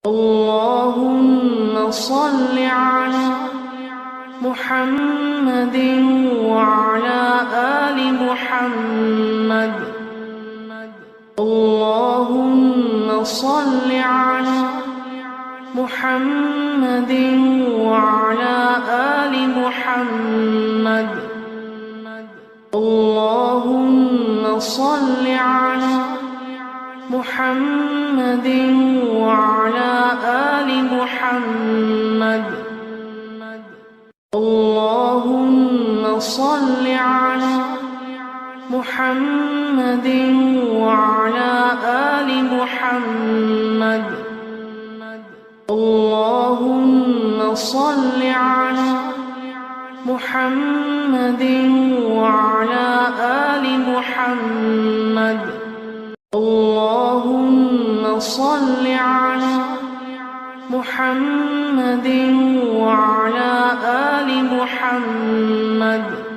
اللهم صل على محمد وعلى آل محمد. اللهم صل على محمد وعلى آل محمد. اللهم صل على محمد وعلى آل محمد. اللهم صل على محمد وعلى آل محمد. اللهم صل على محمد وعلى آل محمد. اللهم صل على محمد وعلى آل محمد.